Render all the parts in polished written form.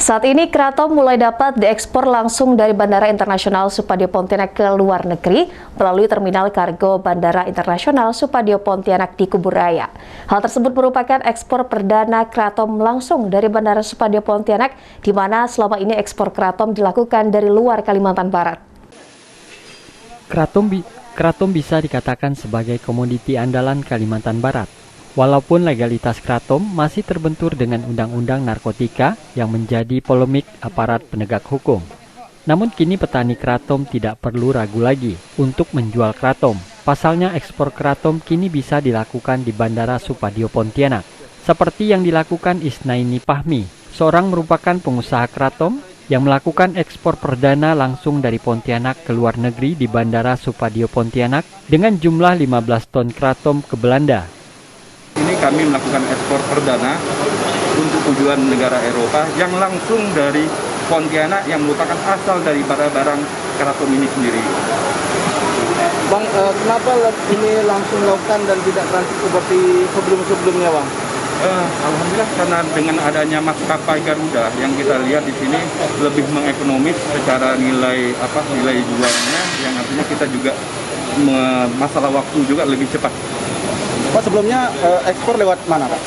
Saat ini Kratom mulai dapat diekspor langsung dari Bandara Internasional Supadio Pontianak ke luar negeri melalui Terminal Kargo Bandara Internasional Supadio Pontianak di Kuburaya. Hal tersebut merupakan ekspor perdana Kratom langsung dari Bandara Supadio Pontianak, di mana selama ini ekspor Kratom dilakukan dari luar Kalimantan Barat. Kratom bisa dikatakan sebagai komoditi andalan Kalimantan Barat. Walaupun legalitas Kratom masih terbentur dengan undang-undang narkotika yang menjadi polemik aparat penegak hukum. Namun kini petani Kratom tidak perlu ragu lagi untuk menjual Kratom. Pasalnya ekspor Kratom kini bisa dilakukan di Bandara Supadio Pontianak. Seperti yang dilakukan Isnaini Pahmi, seorang merupakan pengusaha Kratom yang melakukan ekspor perdana langsung dari Pontianak ke luar negeri di Bandara Supadio Pontianak dengan jumlah 15 ton Kratom ke Belanda. Ini kami melakukan ekspor perdana untuk tujuan negara Eropa yang langsung dari Pontianak yang merupakan asal dari barang-barang Kratom ini sendiri. Bang, kenapa ini langsung lakukan dan tidak transit seperti sebelum-sebelumnya, Bang? Alhamdulillah karena dengan adanya maskapai Garuda yang kita lihat di sini lebih mengekonomis secara nilai jualnya, yang artinya kita juga masalah waktu juga lebih cepat. Pak, sebelumnya ekspor lewat mana, Pak?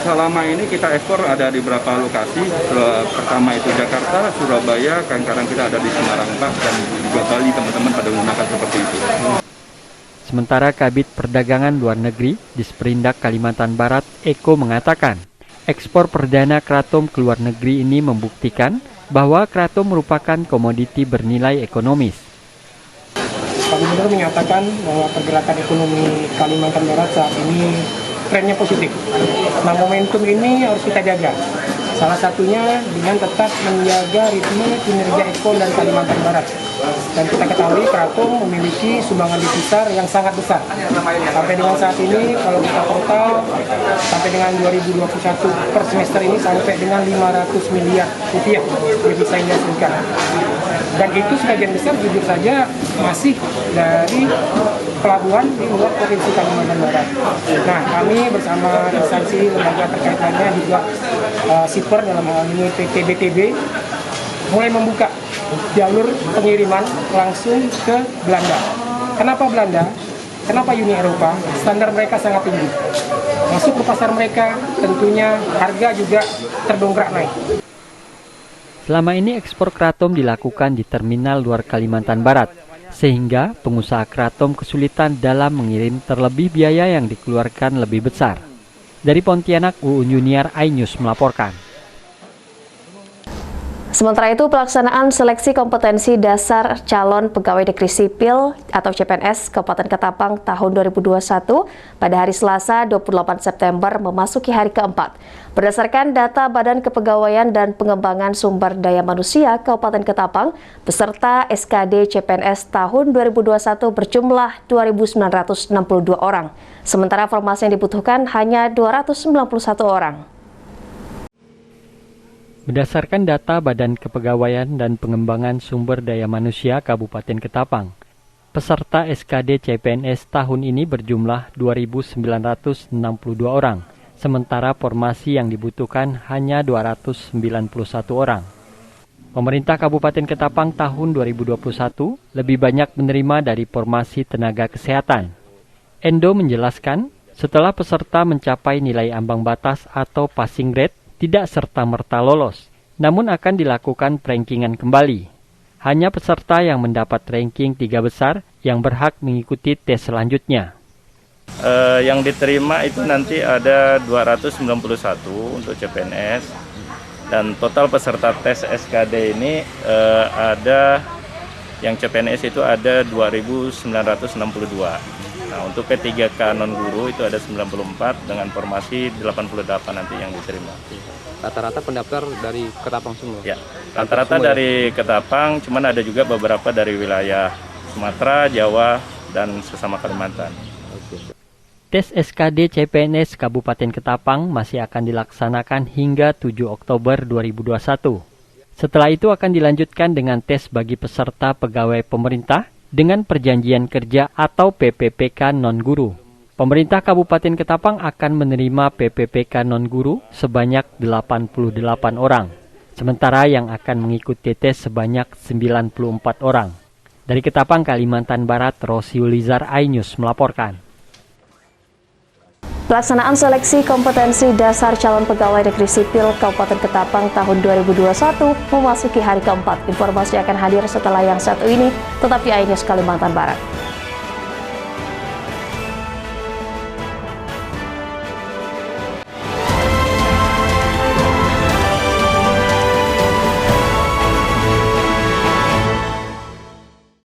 Selama ini kita ekspor ada di beberapa lokasi. Pertama itu Jakarta, Surabaya, sekarang kita ada di Semarang, Pak, dan juga Bali, teman-teman pada menggunakan seperti itu. Sementara Kabid Perdagangan Luar Negeri di Sperindak Kalimantan Barat, Eko mengatakan, ekspor perdana Kratom ke luar negeri ini membuktikan bahwa Kratom merupakan komoditi bernilai ekonomis. Pak Gubernur menyatakan bahwa pergerakan ekonomi Kalimantan Barat saat ini trennya positif. Nah, momentum ini harus kita jaga. Salah satunya dengan tetap menjaga ritme kinerja ekspor dari Kalimantan Barat. Dan kita ketahui Kratom memiliki sumbangan devisa yang sangat besar. Sampai dengan saat ini, kalau kita total, sampai dengan 2021 per semester ini sampai dengan 500 miliar rupiah devisa yang dihasilkan. Dan itu sebagian besar jujur saja masih dari pelabuhan di luar Provinsi Kalimantan Barat. Nah, kami bersama instansi lembaga terkait lainnya juga SIPER dalam hal ini PT BTB mulai membuka jalur pengiriman langsung ke Belanda. Kenapa Belanda? Kenapa Uni Eropa? Standar mereka sangat tinggi. Masuk ke pasar mereka, tentunya harga juga terdongkrak naik. Selama ini ekspor Kratom dilakukan di terminal luar Kalimantan Barat, sehingga pengusaha Kratom kesulitan dalam mengirim, terlebih biaya yang dikeluarkan lebih besar. Dari Pontianak, Uun Junior, iNews melaporkan. Sementara itu, pelaksanaan seleksi kompetensi dasar calon pegawai negeri sipil atau CPNS Kabupaten Ketapang tahun 2021 pada hari Selasa 28 September memasuki hari keempat. Berdasarkan data Badan Kepegawaian dan Pengembangan Sumber Daya Manusia Kabupaten Ketapang, peserta SKD CPNS tahun 2021 berjumlah 2.962 orang, sementara formasi yang dibutuhkan hanya 291 orang. Berdasarkan data Badan Kepegawaian dan Pengembangan Sumber Daya Manusia Kabupaten Ketapang, peserta SKD CPNS tahun ini berjumlah 2.962 orang, sementara formasi yang dibutuhkan hanya 291 orang. Pemerintah Kabupaten Ketapang tahun 2021 lebih banyak menerima dari formasi tenaga kesehatan. Endo menjelaskan, setelah peserta mencapai nilai ambang batas atau passing grade, tidak serta-merta lolos, namun akan dilakukan rankingan kembali. Hanya peserta yang mendapat ranking 3 besar yang berhak mengikuti tes selanjutnya. Yang diterima itu nanti ada 291 untuk CPNS, dan total peserta tes SKD ini ada yang CPNS itu ada 2.962. Nah, untuk P3K non-guru itu ada 94 dengan formasi 88 nanti yang diterima. Rata-rata pendaftar dari Ketapang semua? Ya, rata-rata dari Ketapang, cuman ada juga beberapa dari wilayah Sumatera, Jawa, dan sesama Kalimantan. Tes SKD CPNS Kabupaten Ketapang masih akan dilaksanakan hingga 7 Oktober 2021. Setelah itu akan dilanjutkan dengan tes bagi peserta pegawai pemerintah dengan perjanjian kerja atau PPPK non-guru. Pemerintah Kabupaten Ketapang akan menerima PPPK non-guru sebanyak 88 orang. Sementara yang akan mengikuti tes sebanyak 94 orang. Dari Ketapang, Kalimantan Barat, Rosiulizar, iNews melaporkan. Pelaksanaan seleksi kompetensi dasar calon pegawai negeri sipil Kabupaten Ketapang tahun 2021 memasuki hari keempat. Informasi akan hadir setelah yang satu ini, tetap di iNews Kalimantan Barat.